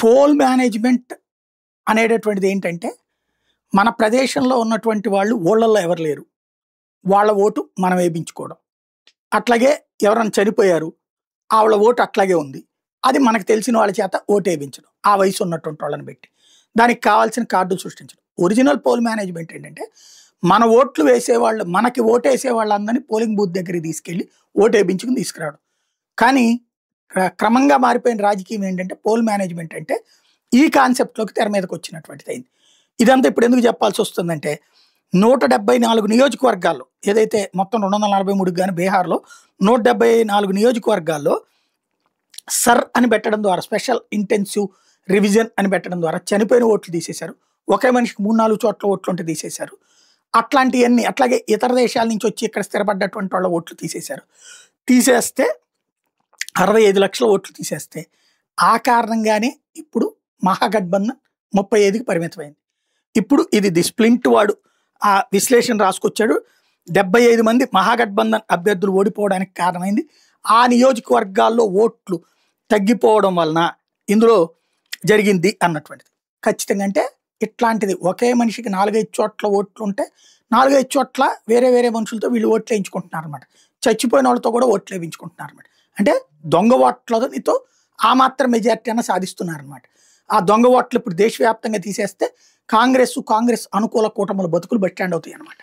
Poll management అనేటటువంటిది ఏంటంటే, మన ప్రదేశంలో ఉన్నటువంటి వాళ్ళు ఊళ్ళల్లో ఎవరు లేరు. వాళ్ళ ఓటు మనం వేయించుకోవడం. అట్లాగే ఎవరైనా చనిపోయారు. ఆవిడ ఓటు అట్లాగే ఉంది. అది మనకు తెలిసిన వాళ్ళ చేత ఓటేయించడం. ఆ వయసు ఉన్నటువంటి వాళ్ళని పెట్టి. దానికి కావాల్సిన కార్డులు సృష్టించడం. ఒరిజినల్ పోల్ మేనేజ్మెంట్ ఏంటంటే, మన ఓట్లు వేసేవాళ్ళు మనకి ఓటేసే వాళ్ళందరినీ పోలింగ్ బూత్ దగ్గరికి తీసుకెళ్ళి ఓటేయించుకుని తీసుకురావడం. కానీ క్రమంగా మారిపోయిన రాజకీయం ఏంటంటే, పోల్ మేనేజ్మెంట్ అంటే ఈ కాన్సెప్ట్‌లోకి తెర మీదకి వచ్చినటువంటిదయింది. ఇదంతా ఇప్పుడు ఎందుకు చెప్పాల్సి వస్తుందంటే, 174 నియోజకవర్గాల్లో ఏదైతే మొత్తం 243 గాని బీహార్‌లో 174 నియోజకవర్గాల్లో సర్ అని పెట్టడం ద్వారా, స్పెషల్ ఇంటెన్సివ్ రివిజన్ అని పెట్టడం ద్వారా చనిపోయిన ఓట్లు తీసేశారు. ఒకే మనిషికి 3, 4 చోట్ల ఓట్లుంటే తీసేశారు. అట్లాంటియన్నీ అట్లాగే ఇతర దేశాల నుంచి వచ్చి ఇక్కడ స్థిరపడ్డటువంటి వాళ్ళ ఓట్లు తీసేశారు. తీసేస్తే 65 లక్షల ఓట్లు తీసేస్తే, ఆ కారణంగానే ఇప్పుడు మహాగఠబంధన్ 35కి పరిమితమైంది. ఇప్పుడు ఇది ది స్ప్లింట్ వాడు ఆ విశ్లేషణ రాసుకొచ్చాడు. 75 మంది మహాగఠబంధన్ అభ్యర్థులు ఓడిపోవడానికి కారణమైంది ఆ నియోజకవర్గాల్లో ఓట్లు తగ్గిపోవడం వలన ఇందులో జరిగింది అన్నటువంటిది. ఖచ్చితంగా అంటే ఇట్లాంటిది ఒకే మనిషికి 4, 5 చోట్ల ఓట్లు ఉంటే 4, 5 చోట్ల వేరే వేరే మనుషులతో వీళ్ళు ఓట్లు వేయించుకుంటున్నారు అనమాట. చచ్చిపోయిన వాళ్ళతో కూడా ఓట్లు వేయించుకుంటున్నారు అనమాట. అంటే దొంగ ఓట్లతో ఆ మాత్రం మెజారిటీ అన్న సాధిస్తున్నారు అనమాట. ఆ దొంగ ఓట్లు ఇప్పుడు దేశవ్యాప్తంగా తీసేస్తే కాంగ్రెస్ అనుకూల కూటముల బతుకులు బస్టాండ్ అవుతాయి అనమాట.